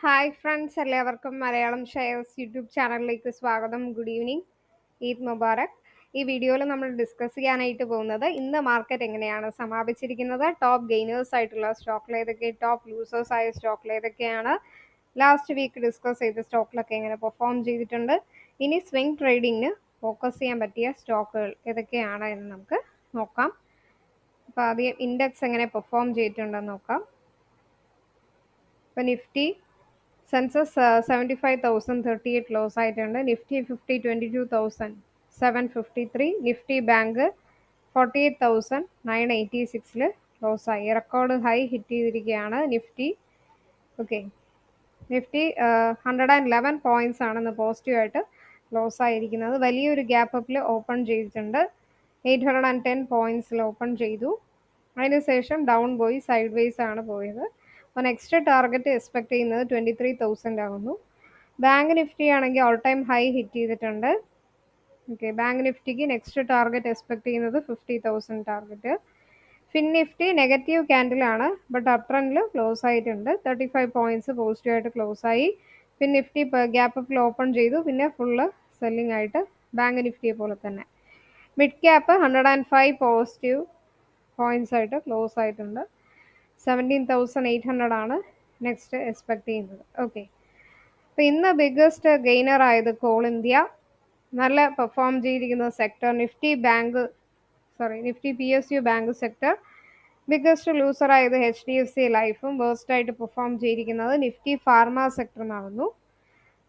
Hi friends, എല്ലാവർക്കും Malayalam shares YouTube ചാനലിലേക്ക് സ്വാഗതം. Good evening, Eid Mubarak. ഈ വീഡിയോയിൽ നമ്മൾ ഡിസ്കസ് ചെയ്യാനായിട്ട് പോകുന്നത് ഇന്ന് മാർക്കറ്റ് എങ്ങനെയാണ് സമാപിച്ചിരിക്കുന്നത്, ടോപ്പ് ഗെയിനേഴ്സ് ആയിട്ടുള്ള സ്റ്റോക്കിൽ ഏതൊക്കെ, ടോപ്പ് ലൂസേഴ്സ് ആയ സ്റ്റോക്കിൽ ഏതൊക്കെയാണ്, ലാസ്റ്റ് വീക്ക് ഡിസ്കസ് ചെയ്ത സ്റ്റോക്കിലൊക്കെ എങ്ങനെ പെർഫോം ചെയ്തിട്ടുണ്ട്, ഇനി സ്വിംഗ് ട്രേഡിങ്ങിന് ഫോക്കസ് ചെയ്യാൻ പറ്റിയ സ്റ്റോക്കുകൾ ഏതൊക്കെയാണ് എന്ന് നമുക്ക് നോക്കാം. അപ്പോൾ ആദ്യം ഇൻഡെക്സ് എങ്ങനെ പെർഫോം ചെയ്തിട്ടുണ്ടെന്ന് നോക്കാം. ഇപ്പോൾ നിഫ്റ്റി സെൻസസ് 75,038 ക്ലോസ് ആയിട്ടുണ്ട്. നിഫ്റ്റി 50 22,753. നിഫ്റ്റി ബാങ്ക് 48,986 ക്ലോസ് ആയി. റെക്കോർഡ് ഹൈ ഹിറ്റ് ചെയ്തിരിക്കുകയാണ് നിഫ്റ്റി. ഓക്കെ, നിഫ്റ്റി 111 പോയിന്റ്സ് ആണ് ഇന്ന് പോസിറ്റീവായിട്ട് ക്ലോസ് ആയിരിക്കുന്നത്. വലിയൊരു ഗ്യാപ്പ് അപ്പിൽ ഓപ്പൺ ചെയ്തിട്ടുണ്ട്. 810 പോയിന്റ്സിൽ ഓപ്പൺ ചെയ്തു. അതിനുശേഷം ഡൗൺ പോയി സൈഡ് വേസ് ആണ് പോയത്. അപ്പോൾ നെക്സ്റ്റ് ടാർഗറ്റ് എക്സ്പെക്ട് ചെയ്യുന്നത് 23,000 ആകുന്നു. ബാങ്ക് നിഫ്റ്റി ആണെങ്കിൽ ഓൾ ടൈം ഹൈ ഹിറ്റ് ചെയ്തിട്ടുണ്ട്. ഓക്കെ, ബാങ്ക് നിഫ്റ്റിക്ക് നെക്സ്റ്റ് ടാർഗറ്റ് എക്സ്പെക്ട് ചെയ്യുന്നത് 50,000 ടാർഗറ്റ്. ഫിൻ നിഫ്റ്റി നെഗറ്റീവ് ക്യാൻഡിലാണ്, ബട്ട് അപ് ട്രെൻഡിൽ ക്ലോസ് ആയിട്ടുണ്ട്. 35 പോയിന്റ്സ് പോസിറ്റീവായിട്ട് ക്ലോസ് ആയി. ഫിൻ നിഫ്റ്റി ഗ്യാപ്പ് അപ്പിൽ ഓപ്പൺ ചെയ്തു, പിന്നെ ഫുള്ള് സെല്ലിംഗ് ആയിട്ട് ബാങ്ക് നിഫ്റ്റിയെ പോലെ തന്നെ. മിഡ് ക്യാപ്പ് 105 പോസിറ്റീവ് പോയിന്റ്സ് ആയിട്ട് ക്ലോസ് ആയിട്ടുണ്ട്. 17,800 ആണ് നെക്സ്റ്റ് എക്സ്പെക്ട് ചെയ്യുന്നത്. ഓക്കെ, അപ്പോൾ ഇന്ന് ബിഗ്ഗസ്റ്റ് ഗെയിനർ ആയത് കോൾ ഇന്ത്യ. നല്ല പെർഫോം ചെയ്തിരിക്കുന്ന sector Nifty PSU bank sector. Biggest loser ആയത് HDFC ലൈഫും. വേഴ്സ്റ്റ് ആയിട്ട് പെർഫോം ചെയ്തിരിക്കുന്നത് നിഫ്റ്റി ഫാർമ സെക്ടറുമാകുന്നു.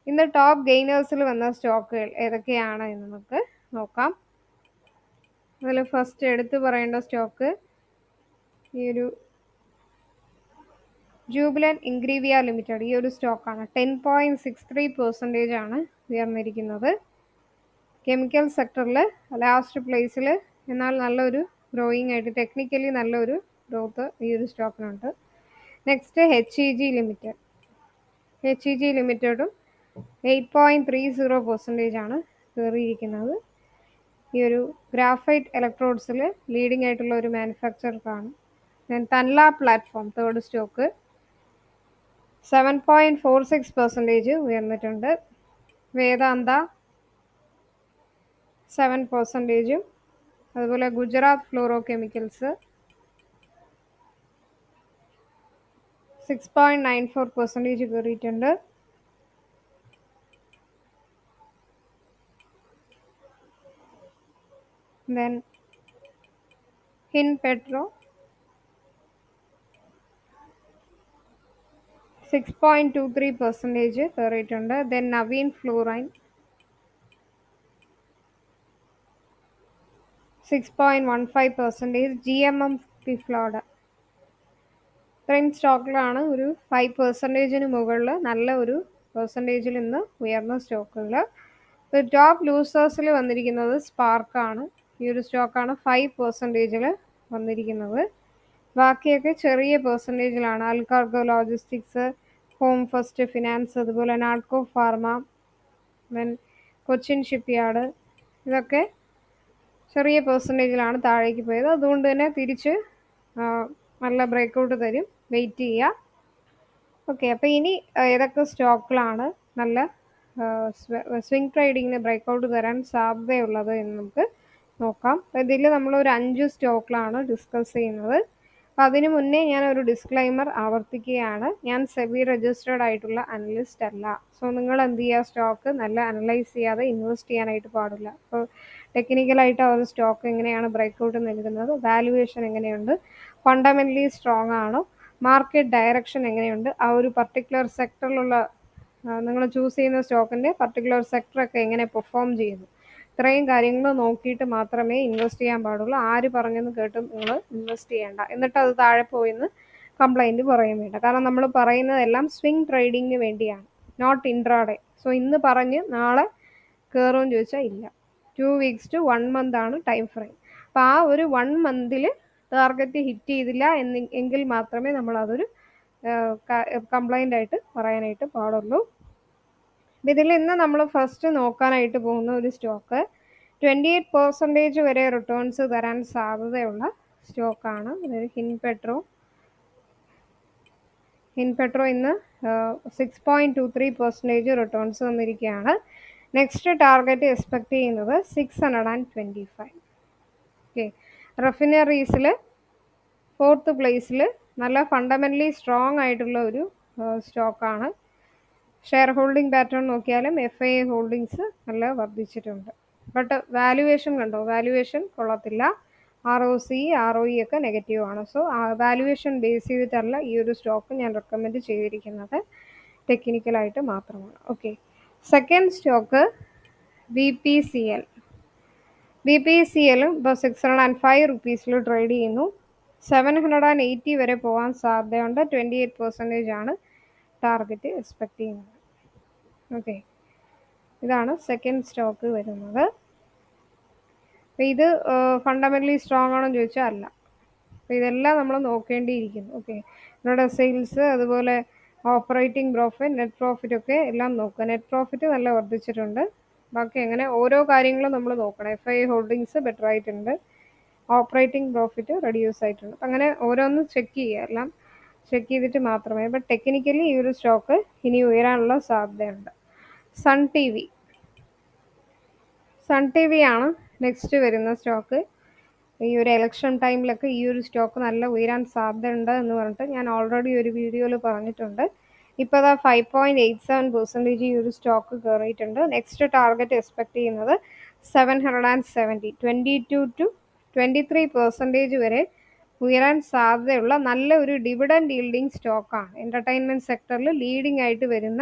ഇന്ന് ടോപ്പ് ഗെയിനേഴ്സിൽ വന്ന സ്റ്റോക്കുകൾ ഏതൊക്കെയാണ് എന്ന് നമുക്ക് നോക്കാം. അതിൽ ഫസ്റ്റ് എടുത്തു പറയേണ്ട സ്റ്റോക്ക് ഈ ഒരു ജൂബിലന്റ് ഇൻഗ്രീവിയ ലിമിറ്റഡ്. ഈ ഒരു സ്റ്റോക്കാണ്. 10.63% ആണ് ഉയർന്നിരിക്കുന്നത്. കെമിക്കൽ സെക്ടറിൽ ലാസ്റ്റ് പ്ലേസിൽ, എന്നാൽ നല്ലൊരു ഗ്രോയിങ് ആയിട്ട് ടെക്നിക്കലി നല്ലൊരു ഗ്രോത്ത് ഈ ഒരു സ്റ്റോക്കിനുണ്ട്. നെക്സ്റ്റ് HEG ലിമിറ്റഡും 8.30% ആണ് കയറിയിരിക്കുന്നത്. ഈ ഒരു ഗ്രാഫൈറ്റ് ഇലക്ട്രോഡ്സിൽ ലീഡിംഗ് ആയിട്ടുള്ള ഒരു മാനുഫാക്ചറാണ്. തൻല പ്ലാറ്റ്ഫോം തേർഡ് സ്റ്റോക്ക് 7.46% ഉയർന്നിട്ടുണ്ട്. വേദാന്ത 7%. അതുപോലെ ഗുജറാത്ത് ഫ്ലോറോ കെമിക്കൽസ് 6.94% കയറിയിട്ടുണ്ട്. ദെൻ ഹിൻ പെട്രോ 6.23% കയറിയിട്ടുണ്ട്. Then Naveen fluorine 6.15%. GMM പിഫ്ലോഡ് ഇത്രയും സ്റ്റോക്കിലാണ് ഒരു 5%-ന് മുകളിൽ നല്ല ഒരു പെർസെൻറ്റേജിൽ ഇന്ന് ഉയർന്ന സ്റ്റോക്കുകൾ. ടോപ്പ് ലൂസേഴ്സിൽ വന്നിരിക്കുന്നത് സ്പാർക്കാണ്. ഈ ഒരു സ്റ്റോക്കാണ് 5%-ൽ വന്നിരിക്കുന്നത്. ബാക്കിയൊക്കെ ചെറിയ പെർസെൻറ്റേജിലാണ്. അൽകാർഗോ ലോജിസ്റ്റിക്സ്, ഹോം ഫസ്റ്റ് ഫിനാൻസ്, അതുപോലെ നാഡ്കോ ഫാർമ, ദെൻ കൊച്ചിൻ ഷിപ്പ്യാർഡ്, ഇതൊക്കെ ചെറിയ പെർസെൻറ്റേജിലാണ് താഴേക്ക് പോയത്. അതുകൊണ്ട് തന്നെ തിരിച്ച് നല്ല ബ്രേക്കൗട്ട് തരും, വെയിറ്റ് ചെയ്യുക. ഓക്കെ, അപ്പോൾ ഇനി ഏതൊക്കെ സ്റ്റോക്കിലാണ് നല്ല സ്വിംഗ് ട്രേഡിങ്ങിന് ബ്രേക്കൗട്ട് തരാൻ സാധ്യതയുള്ളത് എന്ന് നമുക്ക് നോക്കാം. ഇതിൽ നമ്മളൊരു 5 സ്റ്റോക്കിലാണ് ഡിസ്കസ് ചെയ്യുന്നത്. അപ്പോൾ അതിന് മുന്നേ ഞാൻ ഒരു ഡിസ്ക്ലൈമർ ആവർത്തിക്കുകയാണ്. ഞാൻ സെബി രജിസ്റ്റേർഡ് ആയിട്ടുള്ള അനലിസ്റ്റ് അല്ല. സോ നിങ്ങൾ എന്ത് ചെയ്യുക, സ്റ്റോക്ക് നല്ല അനലൈസ് ചെയ്യാതെ ഇൻവെസ്റ്റ് ചെയ്യാനായിട്ട് പാടില്ല. അപ്പോൾ ടെക്നിക്കലായിട്ട് ആ ഒരു സ്റ്റോക്ക് എങ്ങനെയാണ് ബ്രേക്കൗട്ട് നൽകുന്നത്, വാല്യുവേഷൻ എങ്ങനെയുണ്ട്, ഫണ്ടമെൻ്റലി സ്ട്രോങ് ആണോ, മാർക്കറ്റ് ഡയറക്ഷൻ എങ്ങനെയുണ്ട്, ആ ഒരു പർട്ടിക്കുലർ സെക്ടറിലുള്ള നിങ്ങൾ ചൂസ് ചെയ്യുന്ന സ്റ്റോക്കിൻ്റെ പർട്ടിക്കുലർ സെക്ടറൊക്കെ എങ്ങനെ പെർഫോം ചെയ്യുന്നു, ഇത്രയും കാര്യങ്ങൾ നോക്കിയിട്ട് മാത്രമേ ഇൻവെസ്റ്റ് ചെയ്യാൻ പാടുള്ളൂ. ആര് പറഞ്ഞെന്ന് കേട്ടും നിങ്ങൾ ഇൻവെസ്റ്റ് ചെയ്യേണ്ട. എന്നിട്ട് അത് താഴെ പോയിന്ന് കംപ്ലൈൻറ്റ് പറയും വേണ്ട. കാരണം നമ്മൾ പറയുന്നതെല്ലാം സ്വിംഗ് ട്രേഡിങ്ങിന് വേണ്ടിയാണ്, നോട്ട് ഇൻട്രാഡേ. സോ ഇന്ന് പറഞ്ഞ് നാളെ കയറുമെന്ന് ചോദിച്ചാൽ ഇല്ല. 2 weeks to 1 month ആണ് ടൈം ഫ്രെയിം. അപ്പോൾ ആ ഒരു 1 monthൽ ടാർഗറ്റ് ഹിറ്റ് ചെയ്തില്ല എങ്കിൽ മാത്രമേ നമ്മളതൊരു കംപ്ലൈൻ്റ് ആയിട്ട് പറയാനായിട്ട് പാടുള്ളൂ. ഇതിൽ ഇന്ന് നമ്മൾ ഫസ്റ്റ് നോക്കാനായിട്ട് പോകുന്ന ഒരു സ്റ്റോക്ക് 28% വരെ റിട്ടേൺസ് തരാൻ സാധ്യതയുള്ള സ്റ്റോക്കാണ്. അതായത് ഇൻപെട്രോ ഇന്ന് 6.23% റിട്ടേൺസ് വന്നിരിക്കുകയാണ്. നെക്സ്റ്റ് ടാർഗറ്റ് എക്സ്പെക്ട് ചെയ്യുന്നത് 625. ഓക്കെ, റഫിനറീസിൽ 4th പ്ലേസിൽ നല്ല ഫണ്ടമെൻ്റലി സ്ട്രോങ് ആയിട്ടുള്ള ഒരു സ്റ്റോക്കാണ്. ഷെയർ ഹോൾഡിംഗ് പാറ്റേൺ നോക്കിയാലും FII ഹോൾഡിങ്സ് നല്ല വർദ്ധിച്ചിട്ടുണ്ട്. ബട്ട് വാല്യുവേഷൻ കണ്ടോ, വാല്യുവേഷൻ കൊള്ളത്തില്ല. ROC ROE ഒക്കെ നെഗറ്റീവ് ആണ്. സോ വാല്യുവേഷൻ ബേസ് ചെയ്തിട്ടല്ല ഈ ഒരു സ്റ്റോക്ക് ഞാൻ റെക്കമെൻഡ് ചെയ്തിരിക്കുന്നത്, ടെക്നിക്കലായിട്ട് മാത്രമാണ്. Okay, second stock BPCL. BPCL ഇപ്പോൾ 605 റുപ്പീസിൽ ട്രേഡ് ചെയ്യുന്നു. 780 വരെ പോകാൻ സാധ്യതയുണ്ട്. 28% ആണ് ടാർഗറ്റ് എക്സ്പെക്ട് ചെയ്യുന്നത്. ഓക്കെ, ഇതാണ് സെക്കൻഡ് സ്റ്റോക്ക് വരുന്നത്. അപ്പോൾ ഇത് ഫണ്ടമെൻ്റലി സ്ട്രോങ് ആണെന്ന് ചോദിച്ചാൽ അല്ല. അപ്പോൾ ഇതെല്ലാം നമ്മൾ നോക്കേണ്ടിയിരിക്കുന്നു. ഓക്കെ, ഇവിടെ സെയിൽസ്, അതുപോലെ ഓപ്പറേറ്റിംഗ് പ്രോഫിറ്റ്, നെറ്റ് പ്രോഫിറ്റ് ഒക്കെ എല്ലാം നോക്കുക. നെറ്റ് പ്രോഫിറ്റ് നല്ല വർദ്ധിച്ചിട്ടുണ്ട്. ബാക്കി അങ്ങനെ ഓരോ കാര്യങ്ങളും നമ്മൾ നോക്കണം. FII ഹോൾഡിങ്സ് ബെറ്റർ ആയിട്ടുണ്ട്, ഓപ്പറേറ്റിംഗ് പ്രോഫിറ്റ് റെഡ്യൂസ് ആയിട്ടുണ്ട്. അങ്ങനെ ഓരോന്നും ചെക്ക് ചെയ്യുക, എല്ലാം ചെക്ക് ചെയ്തിട്ട് മാത്രമേ. ബട്ട് ടെക്നിക്കലി ഈ ഒരു സ്റ്റോക്ക് ഇനി ഉയരാനുള്ള സാധ്യതയുണ്ട്. സൺ ടി വി ആണ് നെക്സ്റ്റ് വരുന്ന സ്റ്റോക്ക്. ഈ ഒരു ഇലക്ഷൻ ടൈമിലൊക്കെ ഈ ഒരു സ്റ്റോക്ക് നല്ല ഉയരാൻ സാധ്യതയുണ്ട് എന്ന് പറഞ്ഞിട്ട് ഞാൻ ഓൾറെഡി ഒരു വീഡിയോയിൽ പറഞ്ഞിട്ടുണ്ട്. ഇപ്പോൾ അതാ 5.87% ഈ ഒരു സ്റ്റോക്ക് കയറിയിട്ടുണ്ട്. നെക്സ്റ്റ് ടാർഗറ്റ് എക്സ്പെക്ട് ചെയ്യുന്നത് 770. 22 to 23% വരെ ഉയരാൻ സാധ്യതയുള്ള നല്ല ഒരു ഡിവിഡൻഡ് ഈൽഡിങ് സ്റ്റോക്കാണ്. എൻ്റർടൈൻമെൻറ്റ് സെക്ടറിൽ ലീഡിംഗ് ആയിട്ട് വരുന്ന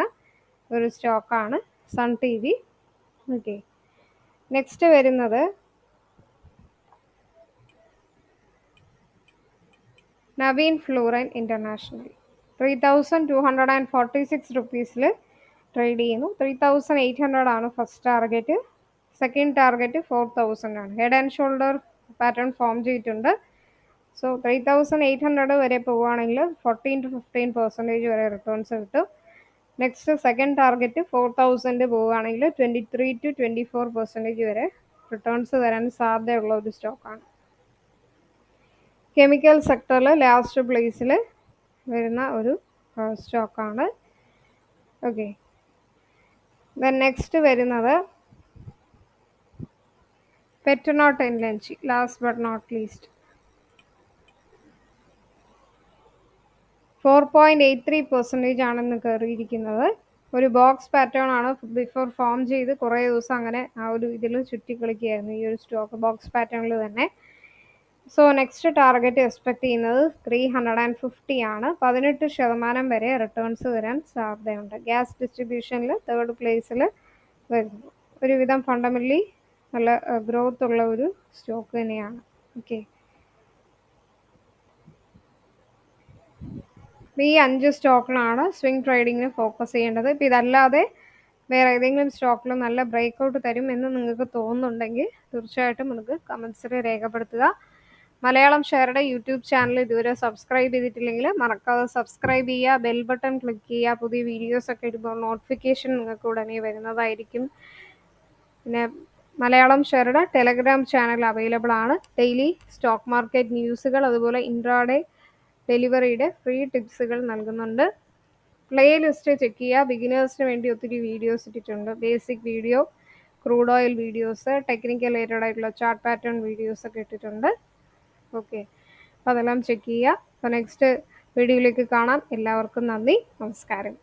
ഒരു സ്റ്റോക്കാണ് Sun TV. Okay, next വരുന്നത് നവീൻ ഫ്ലൂറൈൻ ഇൻ്റർനാഷണൽ. 3246 റുപ്പീസിൽ ട്രേഡ് ചെയ്യുന്നു. 3800 ആണ് ഫസ്റ്റ് ടാർഗറ്റ്. സെക്കൻഡ് ടാർഗറ്റ് 4000 ആണ്. Head and shoulder pattern form ചെയ്തിട്ടുണ്ട്. സോ 3800 വരെ പോവുകയാണെങ്കിൽ 14 to 15% വരെ റിട്ടേൺസ് കിട്ടും. നെക്സ്റ്റ് സെക്കൻഡ് ടാർഗറ്റ് 4000 പോവുകയാണെങ്കിൽ 23 to 24% വരെ റിട്ടേൺസ് തരാൻ സാധ്യതയുള്ള ഒരു സ്റ്റോക്കാണ്. കെമിക്കൽ സെക്ടറിൽ ലാസ്റ്റ് പ്ലേസിൽ വരുന്ന ഒരു സ്റ്റോക്കാണ്. ഓക്കെ, ദെൻ നെക്സ്റ്റ് വരുന്നത് Petronet energy. Last but not least 4.83% ആണെന്ന് കയറിയിരിക്കുന്നത്. ഒരു ബോക്സ് പാറ്റേൺ ആണ് ബിഫോർ ഫോം ചെയ്ത് കുറേ ദിവസം അങ്ങനെ ആ ഒരു ഇതിൽ ചുറ്റിക്കളിക്കുകയായിരുന്നു ഈ ഒരു സ്റ്റോക്ക്, ബോക്സ് പാറ്റേണിൽ തന്നെ. സോ നെക്സ്റ്റ് ടാർഗറ്റ് എക്സ്പെക്ട് ചെയ്യുന്നത് 350 ആണ്. 18% വരെ റിട്ടേൺസ് വരാൻ സാധ്യതയുണ്ട്. ഗ്യാസ് ഡിസ്ട്രിബ്യൂഷനിൽ 3rd പ്ലേസിൽ വരുന്നു. ഒരുവിധം ഫണ്ടമെൻ്റലി നല്ല ഗ്രോത്ത് ഉള്ള ഒരു സ്റ്റോക്ക് തന്നെയാണ്. ഓക്കെ, ഈ 5 സ്റ്റോക്കിലാണ് സ്വിംഗ് ട്രേഡിങ്ങിന് ഫോക്കസ് ചെയ്യേണ്ടത്. ഇപ്പോൾ ഇതല്ലാതെ വേറെ ഏതെങ്കിലും സ്റ്റോക്കിൽ നല്ല ബ്രേക്ക്ഔട്ട് തരും എന്ന് നിങ്ങൾക്ക് തോന്നുന്നുണ്ടെങ്കിൽ തീർച്ചയായിട്ടും നിങ്ങൾക്ക് കമൻസിൽ രേഖപ്പെടുത്തുക. മലയാളം ഷെയറുടെ യൂട്യൂബ് ചാനൽ ഇതുവരെ സബ്സ്ക്രൈബ് ചെയ്തിട്ടില്ലെങ്കിൽ മറക്കാതെ സബ്സ്ക്രൈബ് ചെയ്യുക, ബെൽ ബട്ടൺ ക്ലിക്ക് ചെയ്യുക. പുതിയ വീഡിയോസൊക്കെ ഇടുമ്പോൾ നോട്ടിഫിക്കേഷൻ നിങ്ങൾക്ക് ഉടനെ വരുന്നതായിരിക്കും. പിന്നെ മലയാളം ഷെയറുടെ ടെലഗ്രാം ചാനൽ അവൈലബിൾ ആണ്. ഡെയിലി സ്റ്റോക്ക് മാർക്കറ്റ് ന്യൂസുകൾ, അതുപോലെ ഇൻട്രാഡേ ഡെലിവറിയുടെ ഫ്രീ ടിപ്സുകൾ നൽകുന്നുണ്ട്. പ്ലേ ലിസ്റ്റ് ചെക്ക് ചെയ്യുക. ബിഗിനേഴ്സിന് വേണ്ടി ഒത്തിരി വീഡിയോസ് ഇട്ടിട്ടുണ്ട്. Basic video, crude oil videos, technical related ആയിട്ടുള്ള ചാർട്ട് പാറ്റേൺ വീഡിയോസ് ഒക്കെ ഇട്ടിട്ടുണ്ട്. ഓക്കെ, അപ്പോൾ അതെല്ലാം ചെക്ക് ചെയ്യുക. അപ്പോൾ നെക്സ്റ്റ് വീഡിയോയിലേക്ക് കാണാം. എല്ലാവർക്കും നന്ദി, നമസ്കാരം.